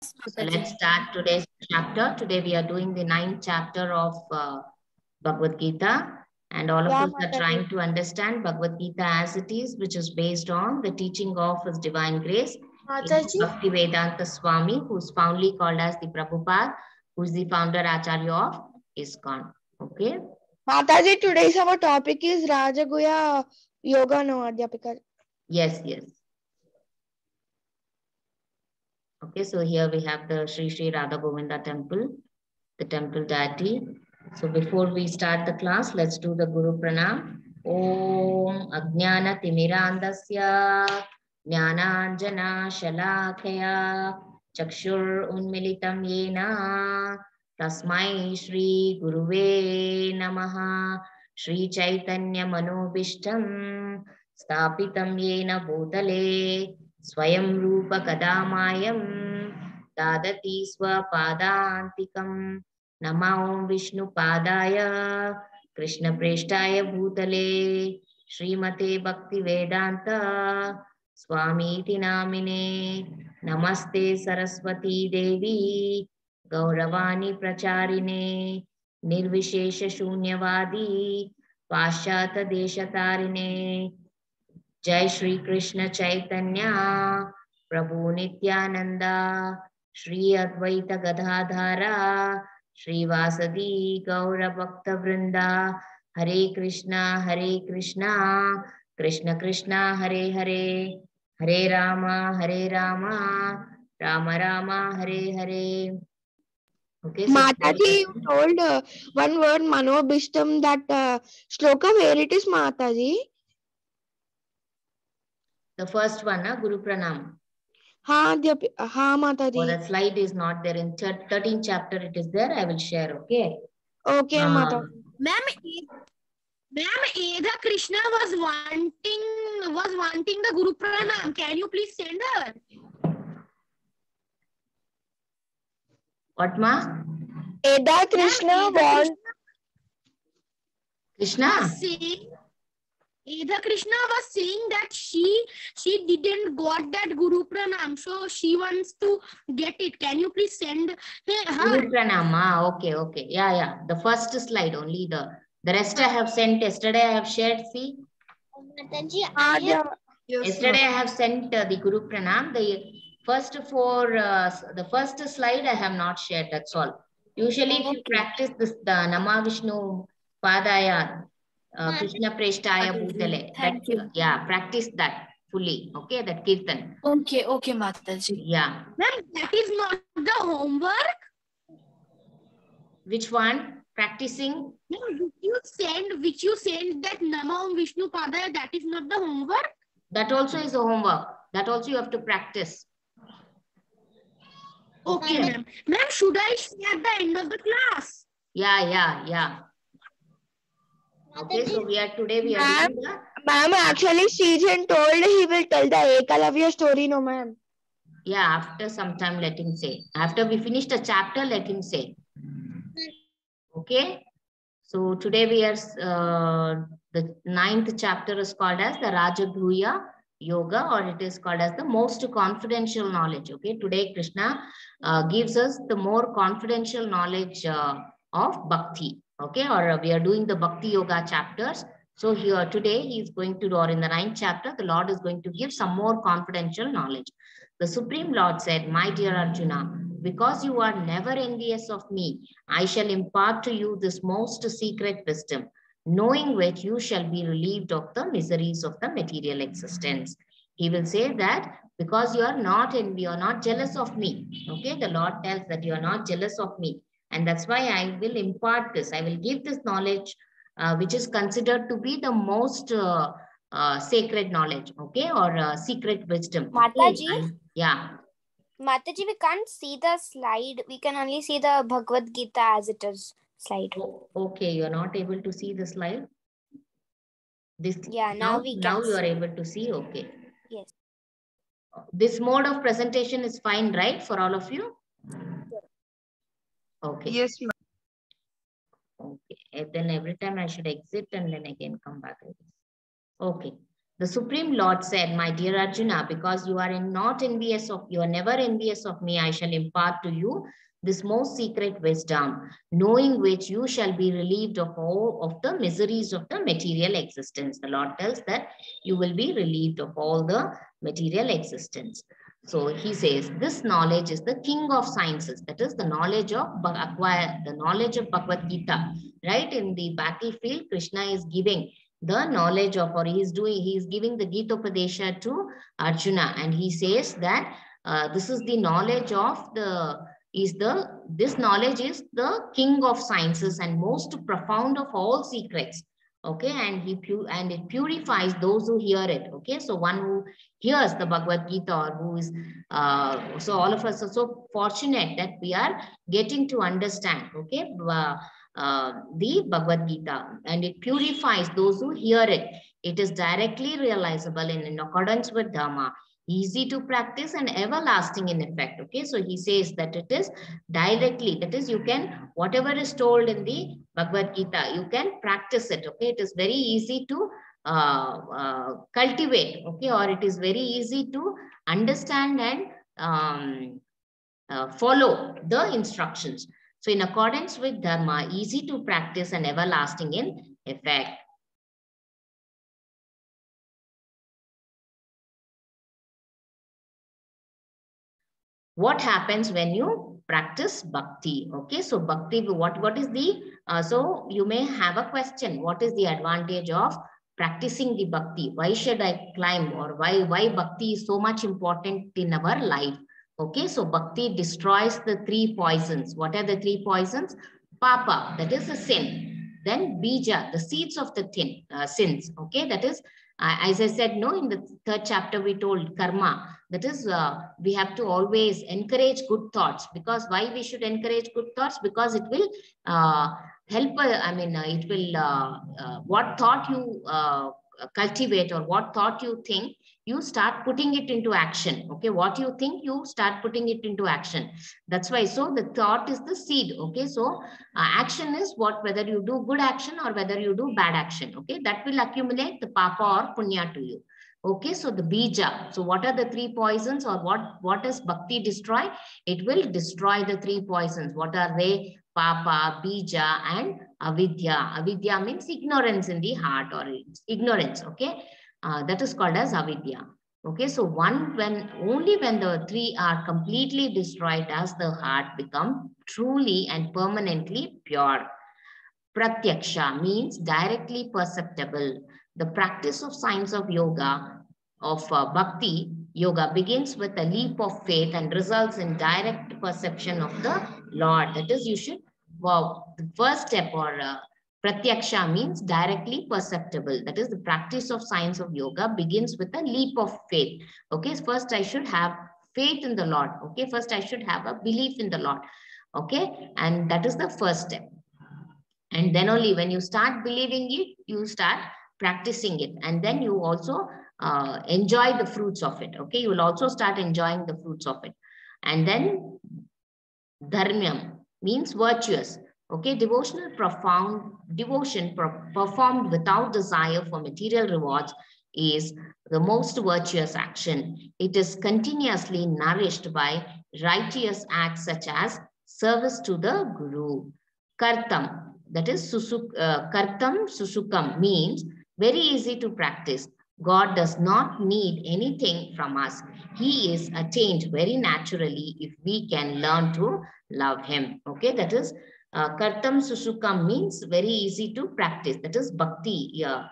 So let's start today's chapter. Today we are doing the 9th chapter of Bhagavad Gita. And all of us are trying to understand Bhagavad Gita as it is, which is based on the teaching of His Divine Grace, Bhaktivedanta Swami, who's fondly called as the Prabhupada, who's the founder Acharya of ISKCON. Okay? Mathaji, today's our topic is Raja Guhya Yoga no Adhyapika. Yes, yes. Okay, so here we have the Sri Radha Govinda temple, the temple deity. So before we start the class, let's do the Guru Pranam. Om Ajnana Timirandasya Jnananjana Shalakaya Chakshur Unmilitam Yena Tasmai Shri Guruve Namaha Shri Chaitanya Manobishtam Stapitam Yena Bhutale Swayam Rupa Kadamayam Dadati Swapadantikam Namo Vishnu Padaya Krishna Preshtaya Bhutale Srimate Bhakti Vedanta Swami Namine Namaste Saraswati Devi Gauravani Pracharine Nirvishesha Shunyavadi Paschata Deshatarine Jai Shri Krishna Chaitanya Prabhu Nityananda Shri Advaita Gadadhara Shri Vasadi Gaura Bhakta Vrinda Hare Krishna Krishna Krishna Hare Hare Hare Rama Rama Rama Hare Hare. Okay, so Mataji, you told one word Manobishtam, that shloka, where it is, Mataji? The first one, Guru Pranam. Ha, Mataji. Oh, that slide is not there in 13th chapter. It is there. I will share. Okay. Okay, Mataji. Ma'am, Radha Krishna was wanting the Guru Pranam. Can you please send her? What, ma? Radha Krishna was Radha Krishna was saying that she didn't got that Guru Pranam, so she wants to get it. Can you please send her? Guru Pranam. Okay. Yeah. The first slide only. The rest I have sent yesterday. I have shared. See. Yesterday I have sent the Guru Pranam. The first the first slide I have not shared. That's all. Usually, if you practice this, the Nama Vishnu Padaya, Krishna Preshtaya Bhutale. Thank you. Yeah, practice that fully. Okay, that Kirtan. Okay, Mataji. Yeah. Ma'am, that is not the homework. Which one? Practicing? No, which you send that Nama Vishnu Padaya, that is not the homework. That also is a homework. That also you have to practice. Okay, ma'am. Ma'am, should I say at the end of the class? Yeah. Okay, so we are doing the... Ma'am, actually, Srijan told he will tell the Ekalavya story, no, ma'am. Yeah, after some time, let him say. After we finish the chapter, let him say. Okay. So today we are, the 9th chapter is called as the Raja Guhya Yoga, or it is called as the most confidential knowledge. Okay. Today Krishna gives us the more confidential knowledge of Bhakti. Okay. Or we are doing the Bhakti Yoga chapters. So here today he is going to, or in the 9th chapter, the Lord is going to give some more confidential knowledge. The Supreme Lord said, my dear Arjuna, because you are never envious of me, I shall impart to you this most secret wisdom, knowing which you shall be relieved of the miseries of the material existence. He will say that because you are not envy, you are not jealous of me. Okay, the Lord tells that you are not jealous of me. And that's why I will impart this. I will give this knowledge, which is considered to be the most sacred knowledge, okay, or secret wisdom. Mataji? Okay? Yeah. Mataji, we can't see the slide. We can only see the Bhagavad Gita as it is slide. Oh, okay, you're not able to see the slide? Now we can. Now you are able to see, okay. Yes. This mode of presentation is fine, right, for all of you? Okay. Yes, ma'am. Okay, and then every time I should exit and then again come back. Okay. The Supreme Lord said, my dear Arjuna, because you are never envious of me, I shall impart to you this most secret wisdom, knowing which you shall be relieved of all of the miseries of the material existence. The Lord tells that you will be relieved of all the material existence. So he says, this knowledge is the king of sciences. That is the knowledge of Bhagavad Gita. Right? In the battlefield, Krishna is giving the knowledge of, or he is giving the Gita Upadesha to Arjuna. And he says that this is the knowledge of this knowledge is the king of sciences and most profound of all secrets. Okay, and it purifies those who hear it. Okay, so one who hears the Bhagavad Gita, or who is so all of us are so fortunate that we are getting to understand. Okay, the Bhagavad Gita, and it purifies those who hear it. It is directly realizable in accordance with Dharma, easy to practice and everlasting in effect. Okay, so he says that it is directly, that is, you can, whatever is told in the Bhagavad Gita, you can practice it. Okay, it is very easy to cultivate. Okay, or it is very easy to understand and follow the instructions. So in accordance with Dharma, easy to practice and everlasting in effect. What happens when you practice bhakti? Okay, so bhakti, what is the, so you may have a question. What is the advantage of practicing the bhakti? Why should I climb, or why bhakti is so much important in our life? Okay, so bhakti destroys the three poisons. What are the three poisons? Papa, that is the sin. Then bija, the seeds of the sins. Okay, that is, as I said, no, in the third chapter we told karma. That is, we have to always encourage good thoughts. Because why we should encourage good thoughts? Because it will help, it will, what thought you cultivate, or what thought you think, you start putting it into action. Okay, what you think, you start putting it into action. That's why, so the thought is the seed. Okay, so action is what, whether you do good action or whether you do bad action. Okay, that will accumulate the papa or punya to you. Okay, so the bija. So what are the three poisons, or what does bhakti destroy? It will destroy the three poisons. What are they? Papa, bija, and avidya. Avidya means ignorance in the heart, or ignorance. Okay, that is called as avidya. Okay, so only when the three are completely destroyed does the heart become truly and permanently pure. Pratyaksha means directly perceptible. The practice of science of yoga, of bhakti yoga, begins with a leap of faith and results in direct perception of the Lord. That is, you should, the first step, or pratyaksha means directly perceptible. That is, the practice of science of yoga begins with a leap of faith. Okay, first I should have faith in the Lord. Okay, first I should have a belief in the Lord. Okay, and that is the first step. And then only when you start believing it, you start practicing it. And then you also enjoy the fruits of it. Okay, you will also start enjoying the fruits of it. And then dharmyam means virtuous. Okay, devotion performed without desire for material rewards is the most virtuous action. It is continuously nourished by righteous acts such as service to the Guru. Kartam, that is kartam susukam, means very easy to practice. God does not need anything from us. He is attained very naturally if we can learn to love him. Okay, that is kartam susukam means very easy to practice. That is bhakti. Yeah.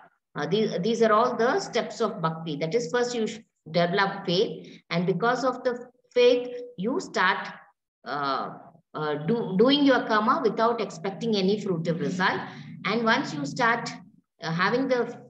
These are all the steps of bhakti. That is, first you develop faith, and because of the faith, you start doing your karma without expecting any fruitive result. And once you start having the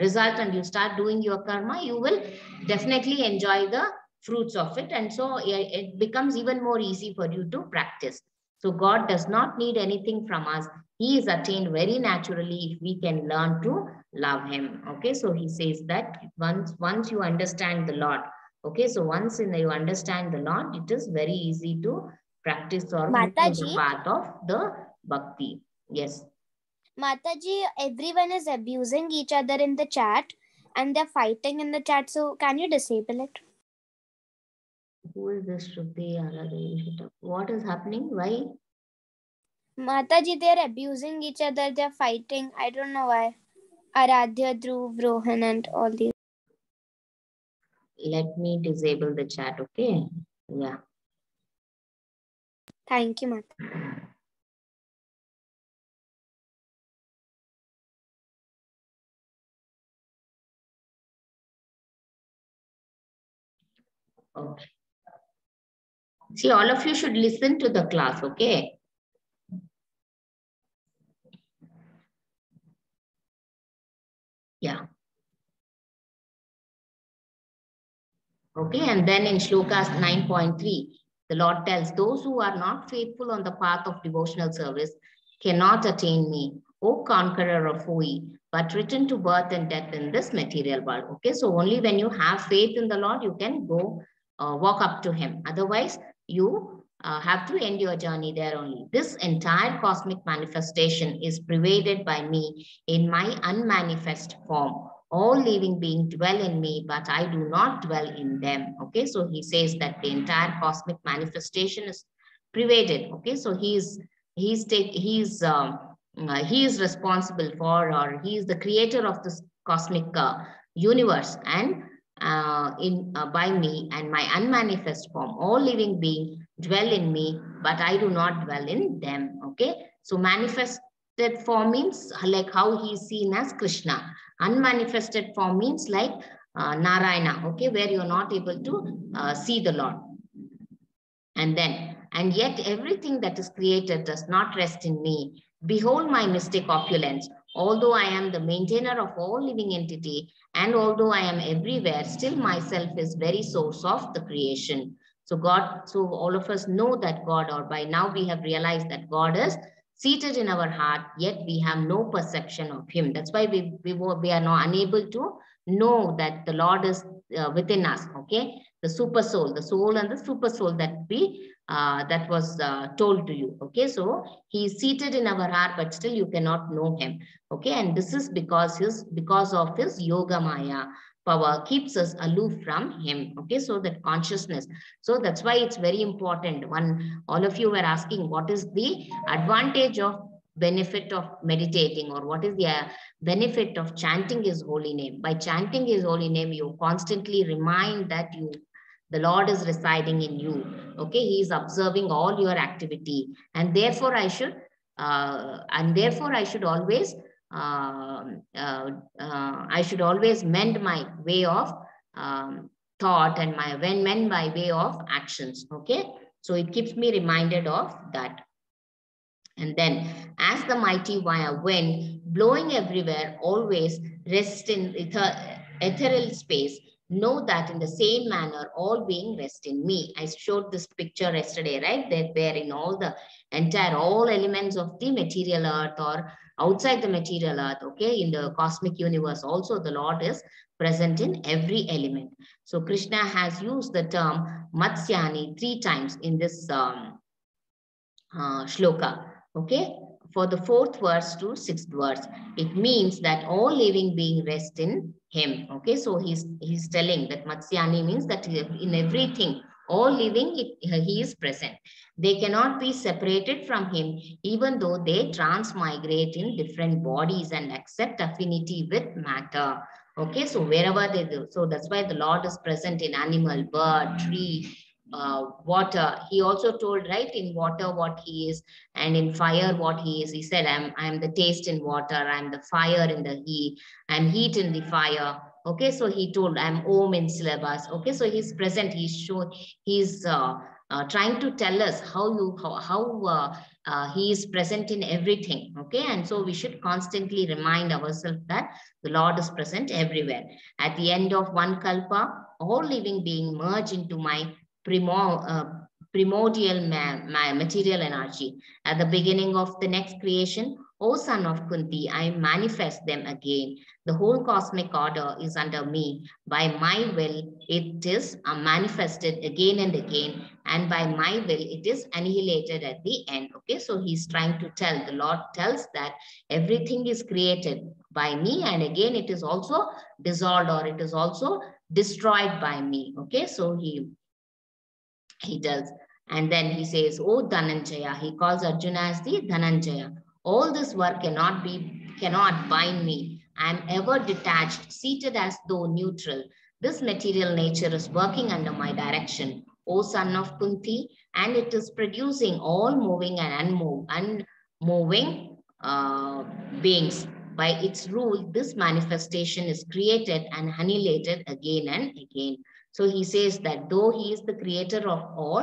result and you start doing your karma, you will definitely enjoy the fruits of it. And so it becomes even more easy for you to practice. So God does not need anything from us. He is attained very naturally if we can learn to love him. Okay, so he says that once you understand the Lord, okay, so once you understand the Lord, it is very easy to practice or move in the path of the bhakti. Yes. Mathaji, everyone is abusing each other in the chat. and they're fighting in the chat. So can you disable it? Who is this Shruti? What is happening? Why? Mataji, they're abusing each other. They're fighting. I don't know why. Aradhya, Dhruv, Rohan, and all these. Let me disable the chat, okay? Yeah. Thank you, Mata. Okay. See, all of you should listen to the class, okay? Yeah. Okay, and then in Shlokas 9.3, the Lord tells, those who are not faithful on the path of devotional service cannot attain me, O conqueror of Hui, but return to birth and death in this material world. Okay, so only when you have faith in the Lord, you can go walk up to him. Otherwise, you have to end your journey there only. This entire cosmic manifestation is pervaded by me in my unmanifest form. All living beings dwell in me, but I do not dwell in them. Okay, so he says that the entire cosmic manifestation is pervaded. Okay, so he is responsible for, or he is the creator of this cosmic universe, and by me and my unmanifest form, all living beings dwell in me, but I do not dwell in them. Okay, so manifested form means like how he is seen as Krishna. Unmanifested form means like Narayana, okay, where you're not able to see the Lord. And yet everything that is created does not rest in me. Behold my mystic opulence. Although I am the maintainer of all living entity, and although I am everywhere, still myself is very source of the creation. So all of us know that God, or by now we have realized that God is seated in our heart, yet we have no perception of him. That's why we are not unable to know that the Lord is within us. Okay, the super soul, the soul and the super soul that was told to you. Okay, so he is seated in our heart, but still you cannot know him. Okay, and this is because of his yoga maya power keeps us aloof from him. Okay, so that consciousness. So that's why it's very important. All of you were asking, what is the advantage of benefit of meditating, or what is the benefit of chanting his holy name? By chanting his holy name, you constantly remind that the Lord is residing in you. Okay, he is observing all your activity, and therefore I should always I should always mend my way of thought and mend my way of actions. Okay, so it keeps me reminded of that. And then, as the mighty wind blowing everywhere always rests in ethereal space, know that in the same manner all being rest in me. I showed this picture yesterday, right? That where in all elements of the material earth or outside the material earth, okay, in the cosmic universe also the Lord is present in every element. So Krishna has used the term Matsyani 3 times in this shloka. Okay, for the 4th verse to 6th verse, it means that all living being rest in him. Okay, so he's telling that Matsyani means that in everything, all living, he is present. They cannot be separated from him, even though they transmigrate in different bodies and accept affinity with matter. Okay, so wherever they do, so that's why the Lord is present in animal, bird, tree, water. He also told, right, in water what he is, and in fire what he is. He said, I'm the taste in water, I'm the fire in the heat, I'm heat in the fire. Okay, so he told, I'm Om in syllabus. Okay, so he's present. He's trying to tell us how he is present in everything. Okay, and so we should constantly remind ourselves that the Lord is present everywhere. At the end of one kalpa, all living being merge into my primordial material energy. At the beginning of the next creation, O son of Kunti, I manifest them again. The whole cosmic order is under me. By my will, it is manifested again and again, and by my will, it is annihilated at the end. Okay, so he's trying to tell, the Lord tells that everything is created by me, and again it is also dissolved, or it is also destroyed by me. Okay, so he does. And then he says, oh Dhananjaya, he calls Arjuna as the Dhananjaya. All this work cannot bind me. I am ever detached, seated as though neutral. This material nature is working under my direction, O son of Kunti, and it is producing all moving and unmoving beings. By its rule, this manifestation is created and annihilated again and again. So he says that though he is the creator of all,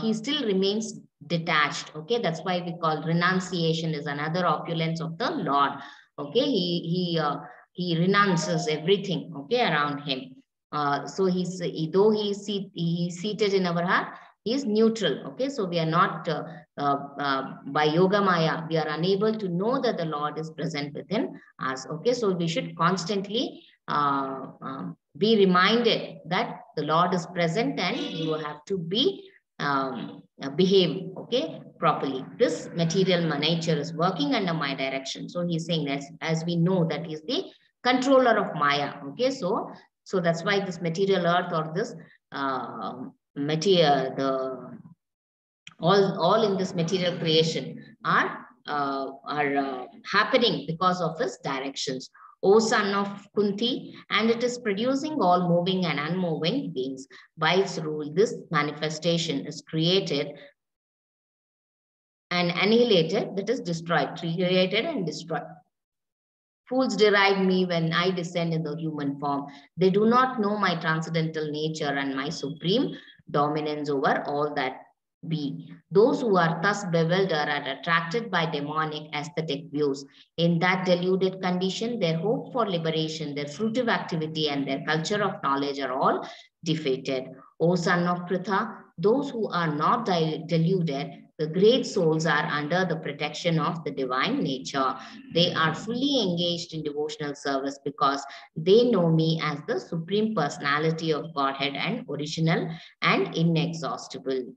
he still remains detached. Okay, that's why we call renunciation is another opulence of the Lord. Okay, he renounces everything. Okay, around him. So though he's seated in our heart, he is neutral. Okay, so we are not by yoga maya, we are unable to know that the Lord is present within us. Okay, so we should constantly be reminded that the Lord is present, and you have to be behave, okay, properly. This material nature is working under my direction. So he's saying that as we know that he's the controller of Maya. Okay, so that's why this material earth, or this material, all in this material creation are happening because of his directions. O son of Kunti, and it is producing all moving and unmoving beings. By its rule, this manifestation is created and annihilated, that is destroyed, created and destroyed. Fools deride me when I descend in the human form. They do not know my transcendental nature and my supreme dominance over all that be. Those who are thus bewildered are attracted by demonic aesthetic views. In that deluded condition, their hope for liberation, their fruitive activity, and their culture of knowledge are all defeated. O son of Pritha, those who are not deluded, the great souls, are under the protection of the divine nature. They are fully engaged in devotional service because they know me as the Supreme Personality of Godhead and original and inexhaustible.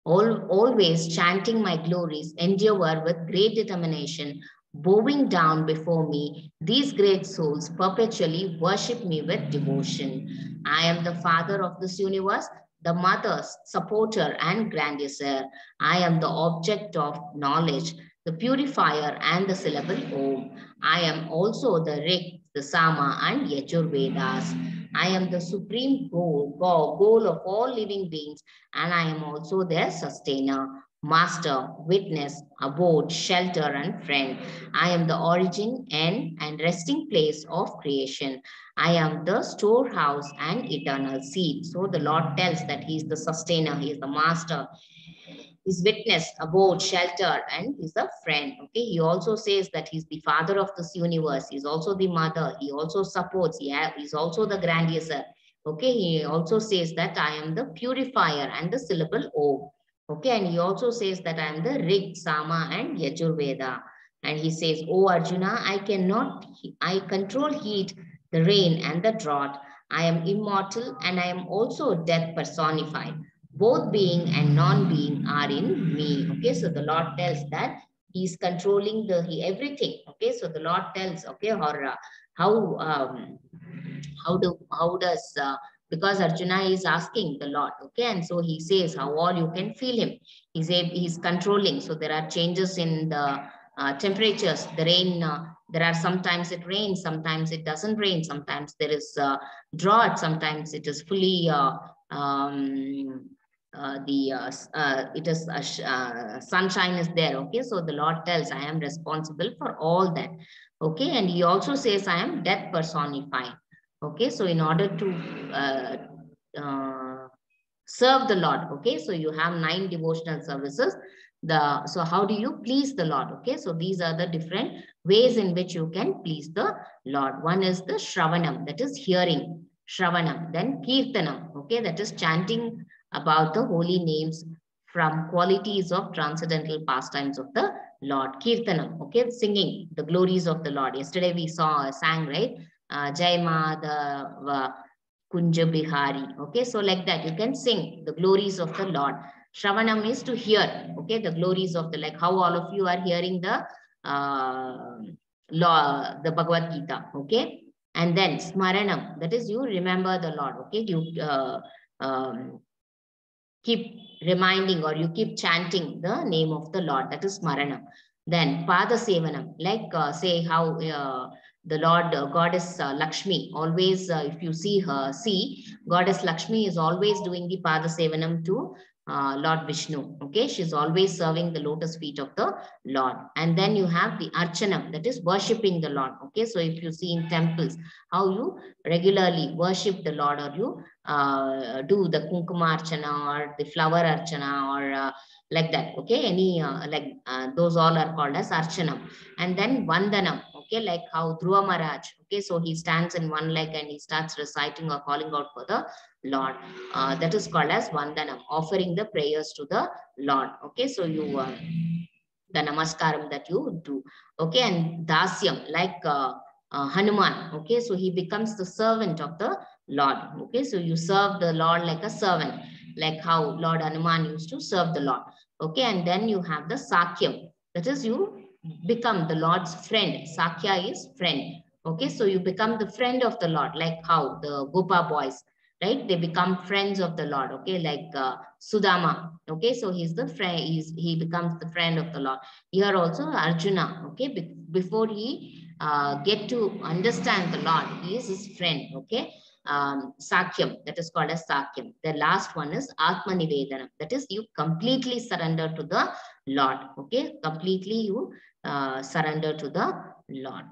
Always chanting my glories, endeavor with great determination, bowing down before me, these great souls perpetually worship me with devotion. I am the father of this universe, the mother, supporter, and grandizer. I am the object of knowledge, the purifier, and the syllable Om. I am also the Rik, the Sama, and Yajurvedas. I am the supreme goal of all living beings, and I am also their sustainer, master, witness, abode, shelter, and friend. I am the origin, end, and resting place of creation. I am the storehouse and eternal seed. So the Lord tells that he is the sustainer, he is the master, his witness, abode, shelter, and he's a friend. Okay, he also says that he's the father of this universe. He's also the mother. He also supports. He's also the grandizer. Okay, he also says that I am the purifier and the syllable O. Okay, and he also says that I am the Rig, Sama, and Yajurveda. And he says, "Oh Arjuna, I control heat, the rain, and the drought. I am immortal, and I am also death personified. Both being and non-being are in me." Okay, so the Lord tells that he's controlling everything. Okay, so the Lord tells, okay, or how does because Arjuna is asking the Lord, okay, and so he says how all you can feel him. He's controlling. So there are changes in the temperatures. The rain. There are sometimes it rains, sometimes it doesn't rain, sometimes there is drought, sometimes it is fully sunshine is there. Okay, so the Lord tells I am responsible for all that. Okay, and he also says I am death personified. Okay, so in order to serve the Lord, okay, so you have 9 devotional services. So how do you please the Lord? Okay, so these are the different ways in which you can please the Lord. One is the Shravanam, that is hearing, Shravanam. Then Kirtanam, okay, that is chanting about the holy names from qualities of transcendental pastimes of the Lord. Kirtanam, okay, singing the glories of the Lord. Yesterday we sang, right? Jai Madhava Kunja Bihari. Okay, so like that you can sing the glories of the Lord. Shravanam is to hear, okay, the glories of like how all of you are hearing the law, the Bhagavad Gita, okay? And then smaranam, that is you remember the Lord, okay? You keep reminding or you keep chanting the name of the Lord, that is smaranam. Then pada sevanam, like say how the Lord, Goddess Lakshmi, always if you see her, Goddess Lakshmi is always doing the pada sevanam to Lord Vishnu. Okay, she's always serving the lotus feet of the Lord. And then you have the archanam, that is worshipping the Lord. Okay, so if you see in temples how you regularly worship the Lord, or you do the kunkuma archana or the flower archana or like that. Okay, any those all are called as archanam. And then vandanam. Okay, like how Dhruva Maharaj. Okay, so he stands in one leg and he starts reciting or calling out for the Lord. That is called as vandanam, offering the prayers to the Lord. Okay, so you the namaskaram that you do. Okay, and dasyam, like Hanuman. Okay, so he becomes the servant of the Lord. Okay, so you serve the Lord like a servant, like how Lord Hanuman used to serve the Lord. Okay, and then you have the sakyam, that is you become the Lord's friend. Sakya is friend. Okay, so you become the friend of the Lord, like how the Gopa boys, right? They become friends of the Lord. Okay, like Sudama. Okay, so he's the friend. He becomes the friend of the Lord. Here also Arjuna. Okay, before he get to understand the Lord, he is his friend. Okay, Sakyam, that is called as Sakyam. The last one is Atma Nivedana. That is you completely surrender to the Lord. Okay, completely you surrender to the Lord.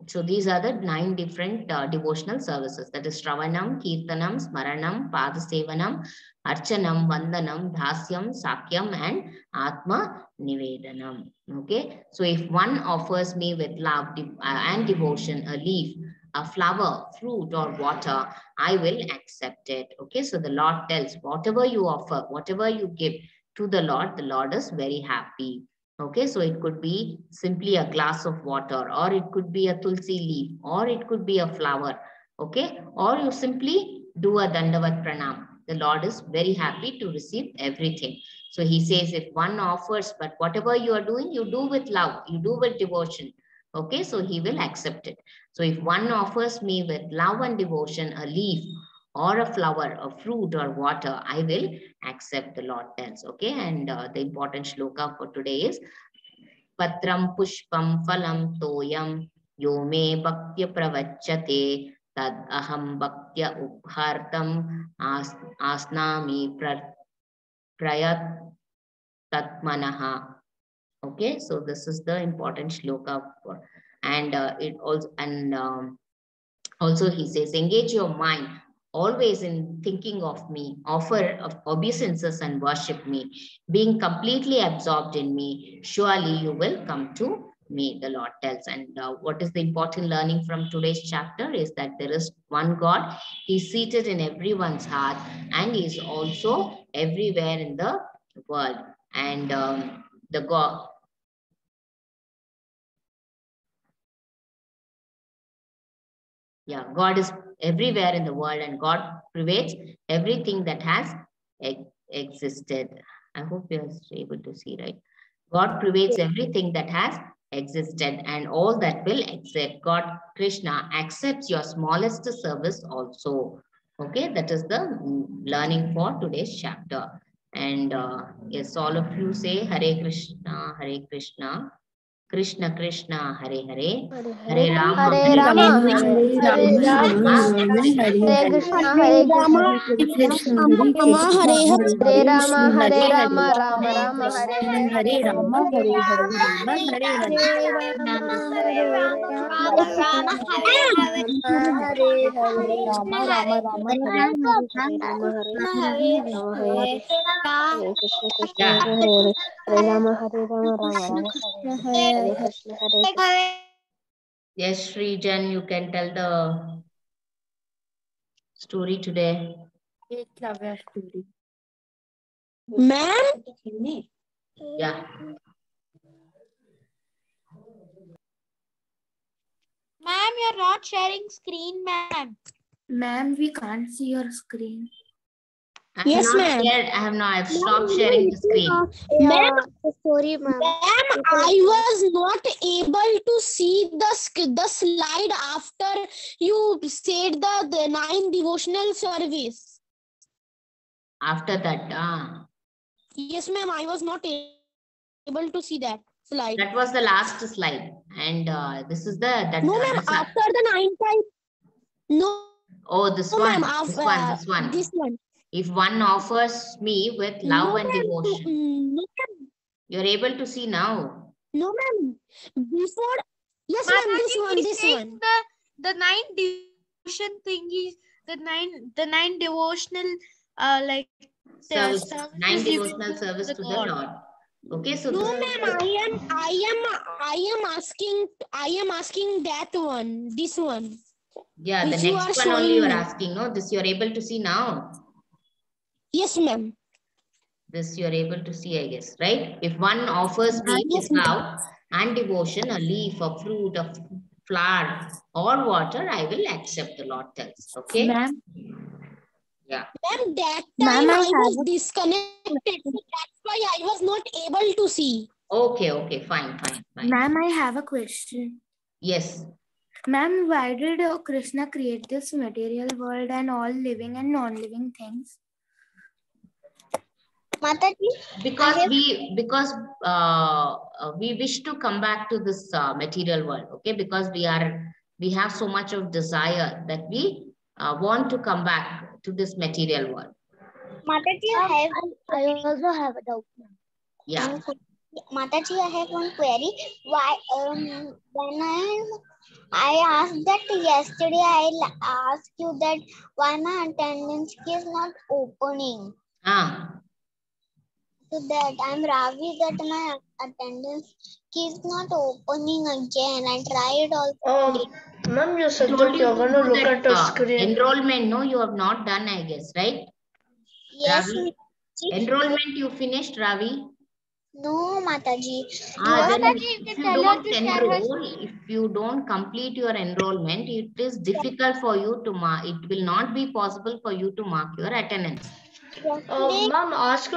So these are the 9 different devotional services. That is Shravanam, Kirtanam, Smaranam, Padasevanam, Archanam, Vandanam, Dhasyam, Sakyam, and Atma Nivedanam. Okay. So if one offers me with love and devotion a leaf, a flower, fruit, or water, I will accept it. Okay. So the Lord tells, whatever you offer, whatever you give to the Lord is very happy. Okay, so it could be simply a glass of water, or it could be a tulsi leaf, or it could be a flower. Okay, or you simply do a dandavat pranam. The Lord is very happy to receive everything. So he says, if one offers, but whatever you are doing, you do with love, you do with devotion. Okay, so he will accept it. So if one offers me with love and devotion a leaf, or a flower, a fruit, or water, I will accept, the Lord tells. Okay, and the important shloka for today is Patram Pushpam Phalam Toyam Yome Bhaktya Pravachyate Tad Aham Bhaktya Ubhartam Asnami Prayat Tatmanaha. Okay, so this is the important shloka for, and it also, and also he says, engage your mind always in thinking of me, offer of obeisances and worship me, being completely absorbed in me, surely you will come to me, the Lord tells. And what is the important learning from today's chapter is that there is one God. He's seated in everyone's heart, and he is also everywhere in the world. And the God, yeah, God is everywhere in the world, and God pervades everything that has existed. I hope you're able to see, right? God pervades everything that has existed and all that will exist. God, Krishna, accepts your smallest service also. Okay, that is the learning for today's chapter. And yes, all of you say Hare Krishna, Hare Krishna, Krishna Krishna, Hare Hare, Hare Rama, Hare Rama, Hare Rama, Hare Hare Krishna, Hare Krishna, Krishna Hare Krishna Hare Hare Rama, Krishna Hare Hare Rama, Hare Rama Rama, Hare Hare, Hare Rama Hare Hare Rama Hare Hare Hare Rama, Hare Rama, Hare Hare Hare, Rama Rama Rama Hare Hare Rama, Hare Rama, Hare Hare Krishna, Krishna Yeah. Hare Hare, Hare Rama, Hare Rama, Rama Rama, Hare Krishna, Hare Krishna. Yes, Srijan, you can tell the story today. Ma'am? Yeah. Ma'am, you're not sharing screen, ma'am. Ma'am, we can't see your screen. Yes, ma'am. I've stopped sharing the screen. Ma'am, Sorry, ma'am. Ma'am, I was not able to see the slide after you said the 9 devotional service. After that, Yes, ma'am, I was not able to see that slide. that was the last slide. And this is the... No, ma'am, after the 9 time. No, Oh, this no, one. ma'am, This one. this one. If one offers me with love No, and ma'am. devotion, No, ma'am. you're able to see now. No, ma'am. Before, yes, ma'am, this one. The 9 devotion thingy, the nine devotional like Service, 9 given devotional to service the to the God. Lord. Okay, so No, this is ma'am, I am asking that one, this one. yeah, the which you next are one only you are showing me. asking. No, this you're able to see now. Yes, ma'am. This you're able to see, I guess, right? If one offers me Yes, with ma'am. love and devotion, a leaf, a fruit, a flower, or water, I will accept, the Lord tells. Okay? Ma'am. Yeah. Ma'am, that Ma'am, time I I was have disconnected, so that's why I was not able to see. Okay, fine. Ma'am, I have a question. Yes. Ma'am, why did Krishna create this material world and all living and non-living things? Mataji, Because we wish to come back to this material world, okay? Because we have so much of desire that we want to come back to this material world. Mataji, I also have a doubt. Yeah. Mataji, I have one query. Why when I asked that yesterday, I asked you that why my attendance key is not opening. So that I'm Ravi, that my attendance key is not opening again. I tried also. Ma'am, you said I that told you you're to going to do look at the that screen. enrollment. No, you have not done, I guess, right? Yes, Ravi? Mataji. Enrollment you finished, Ravi? No, Mataji. Then Mataji, if you you can tell her don't to share her enroll, if you don't complete your enrollment, it is difficult for you to mark. It will not be possible for you to mark your attendance. Yesterday, Ma'am, ask